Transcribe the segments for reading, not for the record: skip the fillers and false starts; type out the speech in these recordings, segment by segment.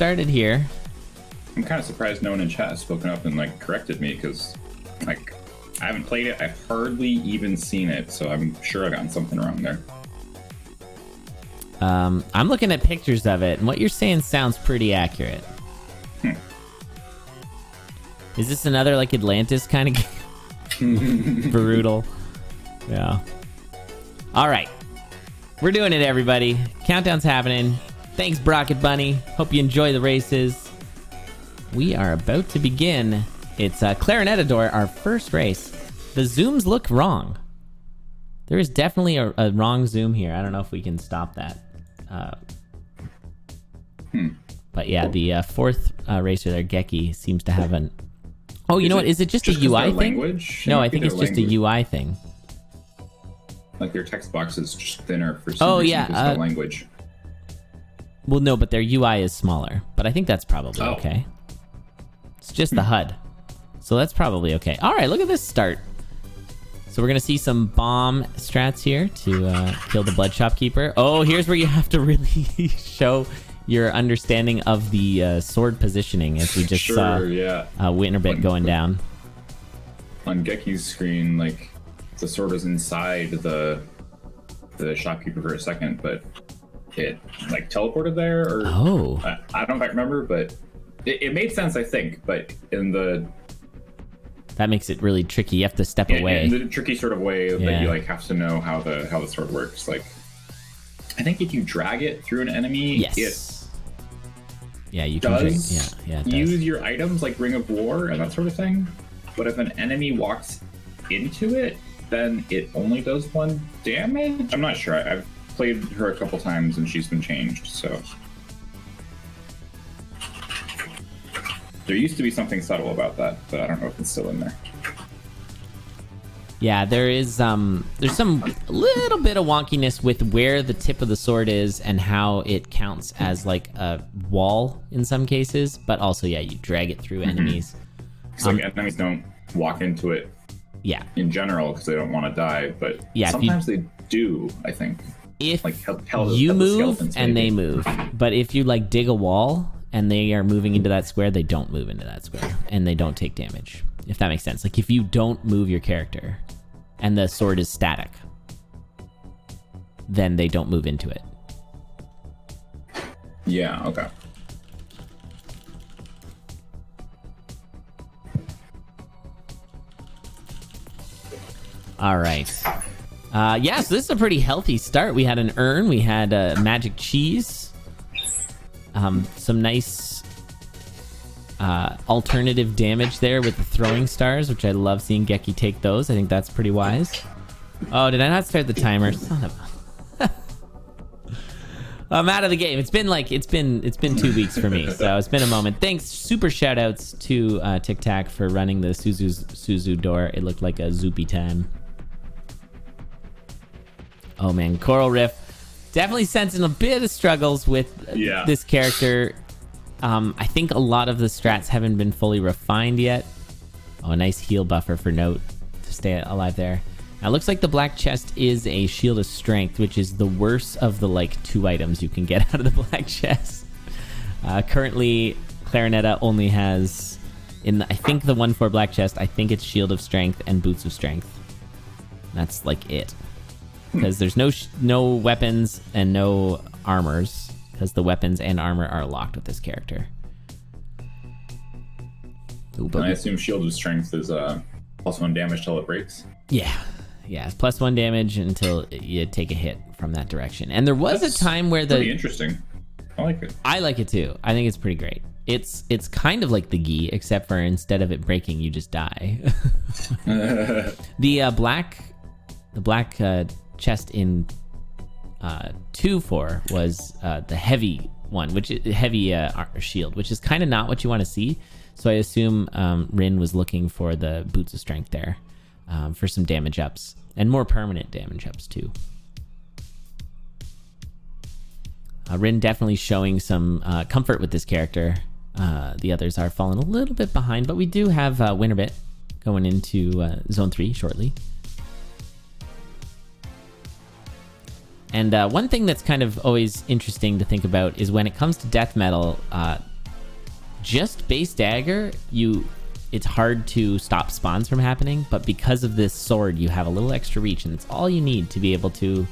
started here. I'm kind of surprised no one in chat has spoken up and like corrected me, because like I haven't played it. I've hardly even seen it, so I'm sure I gotten something wrong there. I'm looking at pictures of it, and what you're saying sounds pretty accurate. Is this another like Atlantis kind of game? Brutal. Yeah. All right. We're doing it, everybody. Countdown's happening. Thanks, Brocket Bunny. Hope you enjoy the races. We are about to begin. It's KlariDOR, our first race. The zooms look wrong. There is definitely a wrong zoom here. I don't know if we can stop that. But yeah, the fourth racer there, Geki, seems to have an... Oh, you know what? Is it just a UI thing? Language? No, I think it's just a UI thing. Like their text box is just thinner for some reason because the language. Well, no, but their UI is smaller. But I think that's probably okay. It's just the HUD. So that's probably okay. All right, look at this start. So we're going to see some bomb strats here to kill the Blood Shopkeeper. Oh, here's where you have to really show your understanding of the sword positioning, as we just saw WinnerBit going down. On Geki's screen, like, the sword was inside the shopkeeper for a second, but it, like, teleported there, or... Oh. I don't quite remember, but it made sense, I think, but in the... That makes it really tricky. You have to step away. In the tricky sort of way that you like have to know how the sword works. Like, I think if you drag it through an enemy, you can use your items like Ring of War and that sort of thing. But if an enemy walks into it, then it only does 1 damage. I'm not sure. I've played her a couple times and she's been changed. So there used to be something subtle about that, but I don't know if it's still in there. Yeah, there's some little bit of wonkiness with where the tip of the sword is and how it counts as like a wall in some cases, but also you drag it through enemies. So like enemies don't walk into it. Yeah. In general, because they don't want to die, but sometimes they do. I think. If you move and they move, but if you like dig a wall and they are moving into that square, they don't move into that square and they don't take damage. If that makes sense. Like if you don't move your character and the sword is static, then they don't move into it. Yeah, okay. All right. So this is a pretty healthy start. We had an urn, we had magic cheese, some nice alternative damage there with the throwing stars, which I love seeing Geki take those. I think that's pretty wise. Oh, did I not start the timer? Son of a... I'm out of the game. It's been 2 weeks for me, so it's been a moment. Thanks, super shout outs to Tic Tac for running the Suzu door. It looked like a Zoopy time. Oh man, Coral Riff. Definitely sensing a bit of struggles with this character. I think a lot of the strats haven't been fully refined yet. Oh, a nice heal buffer for Note to stay alive there. Now, it looks like the black chest is a Shield of Strength, which is the worst of the, like, 2 items you can get out of the black chest. Currently, Clarinetta only has, I think the 1/4 black chest, I think it's Shield of Strength and Boots of Strength. That's, like, it. Because there's no weapons and no armors, because the weapons and armor are locked with this character. Ooh, I assume Shield of Strength is +1 damage till it breaks. Yeah, it's +1 damage until you take a hit from that direction. And there was a time where pretty interesting. I like it. I like it too. I think it's pretty great. It's kind of like the Gi, except for instead of it breaking, you just die. The black chest in 2-4 was the heavy one, which is heavy shield, which is kind of not what you want to see. So I assume Rin was looking for the Boots of Strength there for some damage ups and more permanent damage ups too. Rin definitely showing some comfort with this character. The others are falling a little bit behind, but we do have WinnerBit going into Zone 3 shortly. And one thing that's kind of always interesting to think about is when it comes to death metal, just base dagger, it's hard to stop spawns from happening, but because of this sword, you have a little extra reach, and it's all you need to be able to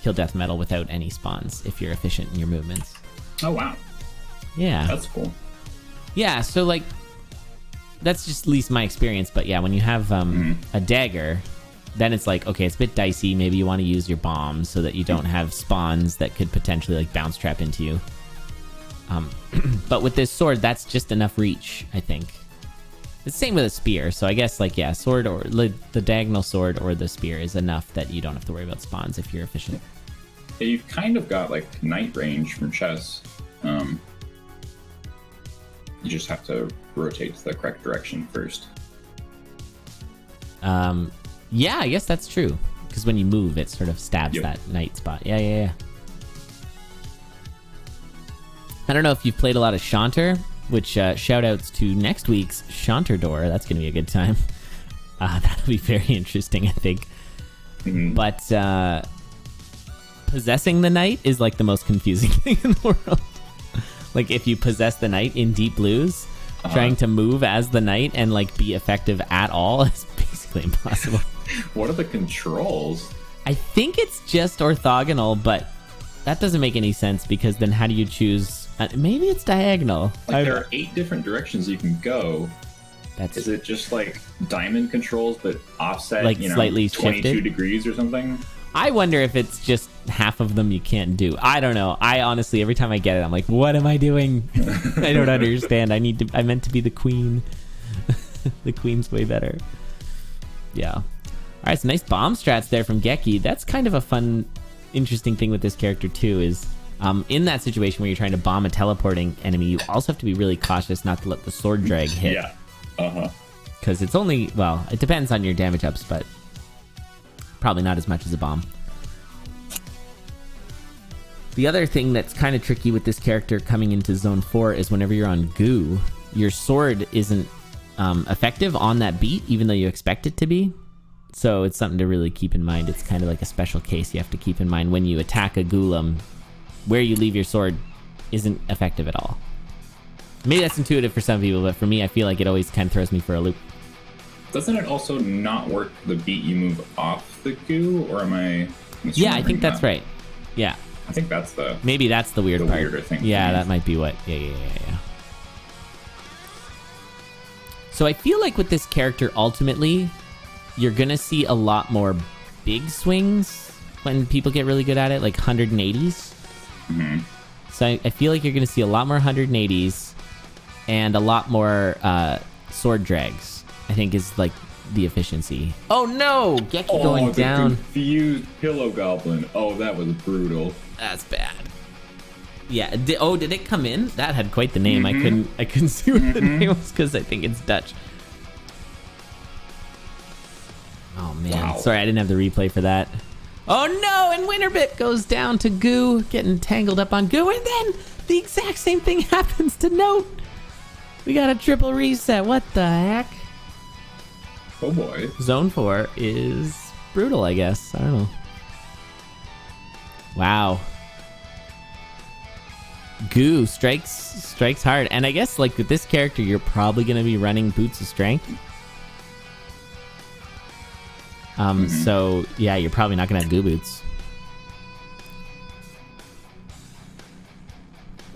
kill death metal without any spawns if you're efficient in your movements. Oh, wow. Yeah. That's cool. Yeah, so, like, that's just at least my experience, but yeah, when you have a dagger, then it's like, okay, it's a bit dicey. Maybe you want to use your bombs so that you don't have spawns that could potentially, like, bounce trap into you. But with this sword, that's just enough reach, I think. It's the same with a spear, so I guess, like, yeah, sword or the diagonal sword or the spear is enough that you don't have to worry about spawns if you're efficient. Yeah, you've kind of got, like, knight range from chess. You just have to rotate to the correct direction first. Yeah, I guess that's true. Because when you move, it sort of stabs that knight spot. Yeah. I don't know if you've played a lot of Chanter, which shout outs to next week's KlariDOR. That's going to be a good time. That'll be very interesting, I think. But possessing the knight is like the most confusing thing in the world. Like, if you possess the knight in Deep Blues, trying to move as the knight and, like, be effective at all is basically impossible. What are the controls? I think it's just orthogonal, but that doesn't make any sense because then how do you choose? Maybe it's diagonal. Like, there are 8 different directions you can go. Is it just, like, diamond controls but offset, like, slightly 22 shifted? degrees or something? I wonder if it's just half of them you can't do. I don't know. I honestly, every time I get it, I'm like, what am I doing? I don't understand. I meant to be the queen. The queen's way better. Yeah. All right, so nice bomb strats there from Geki. That's kind of a fun, interesting thing with this character too, is in that situation where you're trying to bomb a teleporting enemy, you also have to be really cautious not to let the sword drag hit. Yeah. Because it's only, well, it depends on your damage ups, but probably not as much as a bomb. The other thing that's kind of tricky with this character coming into Zone 4 is whenever you're on goo, your sword isn't effective on that beat, even though you expect it to be. So it's something to really keep in mind. It's kind of like a special case you have to keep in mind when you attack a golem. Where you leave your sword isn't effective at all. Maybe that's intuitive for some people, but for me, I feel like it always kind of throws me for a loop. Doesn't it also not work the beat you move off the goo, or am I? Yeah, I think that's right. Yeah. I think that's the... Maybe that's the weird part. Weirder thing. Yeah, that might be what... Yeah. So I feel like with this character, ultimately, you're going to see a lot more big swings when people get really good at it, like 180s. So I feel like you're going to see a lot more 180s and a lot more sword drags. I think is like the efficiency. Oh no! Geki going down. Confused pillow goblin. Oh, that was brutal. That's bad. Yeah. Did it come in? That had quite the name. I couldn't see what the name was because I think it's Dutch. Oh man. Wow. Sorry, I didn't have the replay for that. Oh no! And WinnerBit goes down to goo, getting tangled up on goo, and then the exact same thing happens to Note. We got a triple reset. What the heck? Oh boy. Zone 4 is brutal, I guess. I don't know. Wow. Goo strikes hard. And I guess, like, with this character, you're probably going to be running Boots of Strength. So, yeah, you're probably not going to have Goo Boots.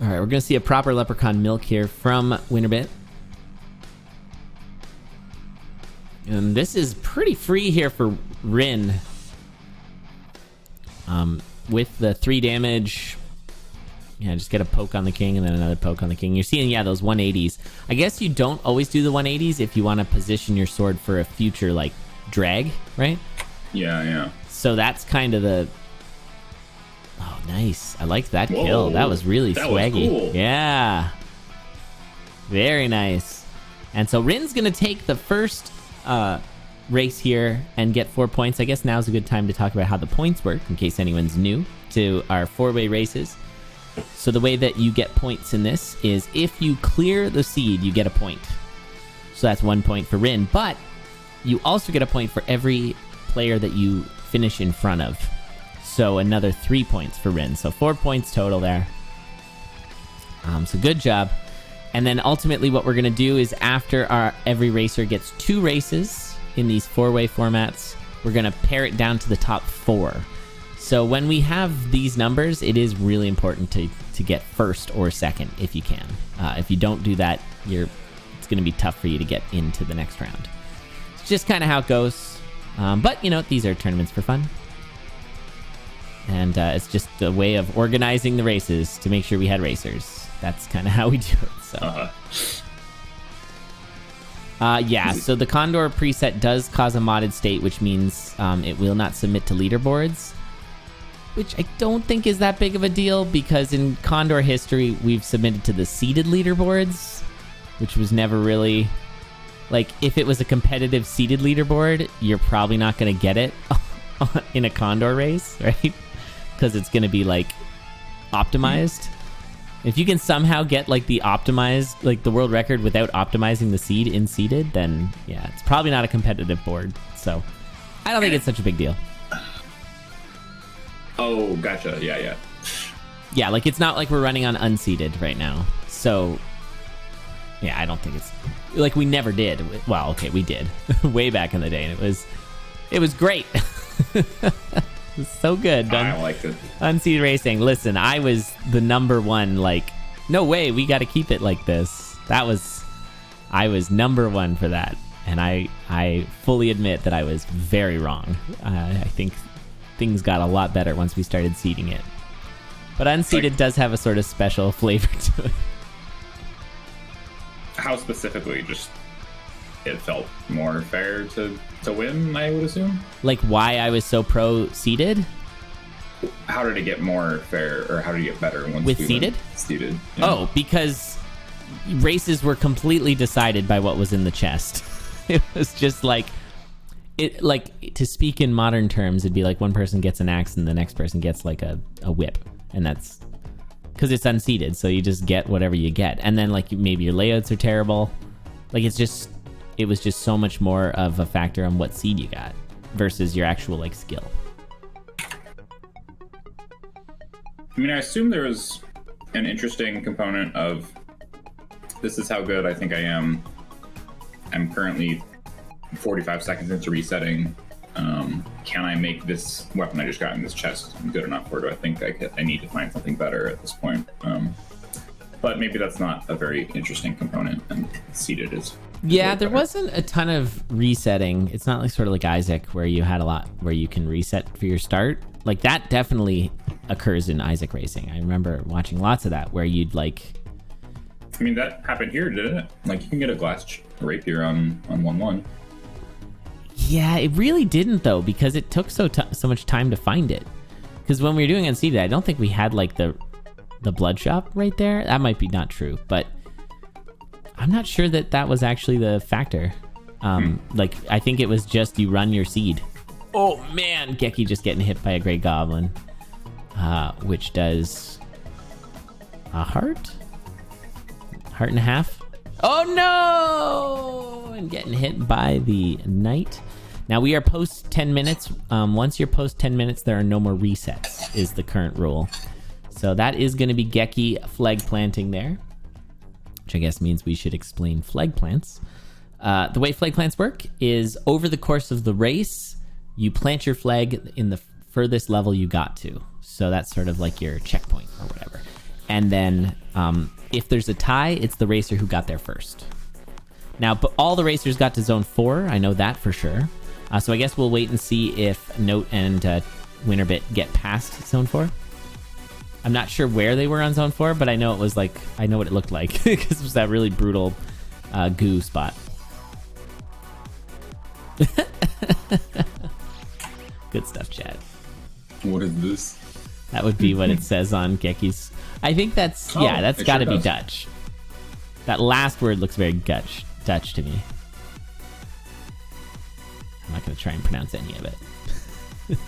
All right, we're going to see a proper Leprechaun Milk here from WinnerBit. And this is pretty free here for Rin. With the 3 damage. Yeah, just get a poke on the king and then another poke on the king. You're seeing, yeah, those 180s. I guess you don't always do the 180s if you want to position your sword for a future, like, drag, right? Yeah. So that's kind of the... Oh, nice. I like that kill. That was really swaggy. Was cool. Yeah. Very nice. And so Rin's going to take the first... race here and get 4 points. I guess now's a good time to talk about how the points work in case anyone's new to our 4-way races. So the way that you get points in this is if you clear the seed, you get a point. So that's 1 point for Rin, but you also get a point for every player that you finish in front of. So another 3 points for Rin. So 4 points total there. So good job. And then ultimately what we're going to do is after every racer gets 2 races in these 4-way formats, we're going to pare it down to the top 4. So when we have these numbers, it is really important to get first or second if you can. If you don't do that, it's going to be tough for you to get into the next round. It's just kind of how it goes. But, you know, these are tournaments for fun. And it's just a way of organizing the races to make sure we had racers. That's kind of how we do it. So, yeah, so the KlariDOR preset does cause a modded state, which means it will not submit to leaderboards, which I don't think is that big of a deal because in KlariDOR history, we've submitted to the seeded leaderboards, which was never really... Like, if it was a competitive seeded leaderboard, you're probably not going to get it in a KlariDOR race, right? Because it's going to be, like, optimized. If you can somehow get, like, the optimized, like, the world record without optimizing the seed in seeded, then, yeah, it's probably not a competitive board. So, I don't think it's such a big deal. Oh, gotcha. Yeah. Yeah, like, it's not like we're running on unseeded right now. So, yeah, I don't think it's... Like, we never did. Well, okay, we did. Way back in the day, and it was great. So good. I liked it. Unseeded racing. Listen, I was the #1. Like, no way, we got to keep it like this. I was #1 for that, and I fully admit that I was very wrong. I think things got a lot better once we started seeding it. But unseeded does have a sort of special flavor to it. How specifically? Just it felt more fair to win, I would assume. Like why I was so pro seeded? How did it get more fair, or how did it get better once with we seeded? Seeded. Yeah. Oh, because races were completely decided by what was in the chest. It was just like it. Like, to speak in modern terms, it'd be like one person gets an axe and the next person gets like a whip, and that's because it's unseeded. So you just get whatever you get, and then like maybe your layouts are terrible. Like it was just so much more of a factor on what seed you got versus your actual like skill. I mean, I assume there was an interesting component of this is how good I think I am. I'm currently 45 seconds into resetting. Can I make this weapon I just got in this chest good enough, or do I think I need to find something better at this point? But maybe that's not a very interesting component, and seeded is... Yeah, there wasn't a ton of resetting. It's not like sort of like Isaac, where you had a lot where you can reset for your start. Like, that definitely occurs in Isaac Racing. I remember watching lots of that, where you'd like... I mean, that happened here, didn't it? Like, you can get a glass rapier on 1-1. Yeah, it really didn't, though, because it took so much time to find it. Because when we were doing Unseeded, I don't think we had, like, the blood shop right there. That might be not true, but I'm not sure that was actually the factor. Like, I think it was just you run your seed. Oh, man! Geki just getting hit by a Grey Goblin, which does a heart? Heart and a half? Oh, no! And getting hit by the Knight. Now, we are post 10 minutes. Once you're post 10 minutes, there are no more resets, is the current rule. So that is going to be Geki flag planting there, which I guess means we should explain flag plants. The way flag plants work is over the course of the race, you plant your flag in the furthest level you got to. So that's sort of like your checkpoint or whatever. And then if there's a tie, it's the racer who got there first. Now, but all the racers got to Zone 4. I know that for sure. So I guess we'll wait and see if Note and WinnerBit get past Zone 4. I'm not sure where they were on Zone 4, but I know it was like, I know what it looked like because it was that really brutal goo spot. Good stuff, Chad. What is this? That would be what it says on Geki's. I think that's, yeah, that's got to be Dutch. That last word looks very Dutch to me. I'm not going to try and pronounce any of it.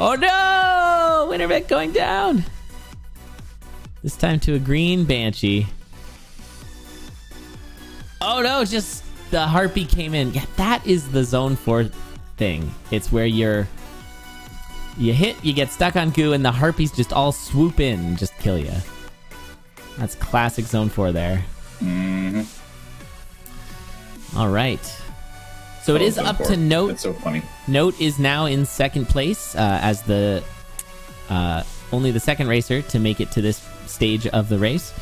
Oh no! WinnerBit going down! This time to a green Banshee. Oh no, just the Harpy came in. Yeah, that is the Zone 4 thing. It's where you're You hit, you get stuck on goo, and the harpies just all swoop in and just kill you. That's classic Zone 4 there. Mm-hmm. All right. So it is up to Note. That's so funny. Note is now in second place as the only the second racer to make it to this stage of the race.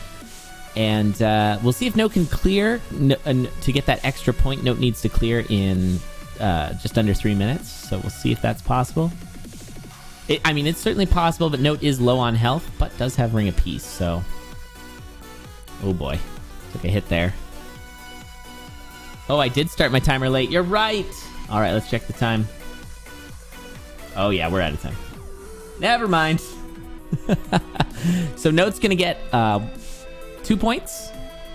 And we'll see if Note can clear. To get that extra point, Note needs to clear in just under 3 minutes. So we'll see if that's possible. I mean, it's certainly possible, but Note is low on health, but does have Ring of Peace, so... Oh boy. Took a hit there. Oh, I did start my timer late. You're right! Alright, let's check the time. Oh yeah, we're out of time. Never mind. So Note's gonna get 2 points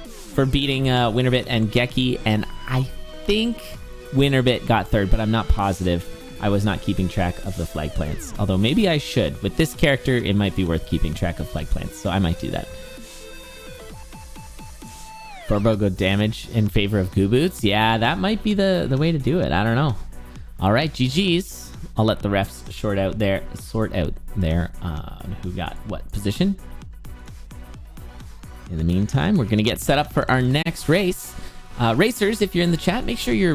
for beating WinnerBit and Geki, and I think WinnerBit got third, but I'm not positive. I was not keeping track of the flag plants. Although maybe I should. With this character, it might be worth keeping track of flag plants, so I might do that. Forbo go damage in favor of Goo Boots. Yeah, that might be the way to do it. I don't know. All right, GG's. I'll let the refs sort out there who got what position. In the meantime, we're going to get set up for our next race. Racers, if you're in the chat, make sure you're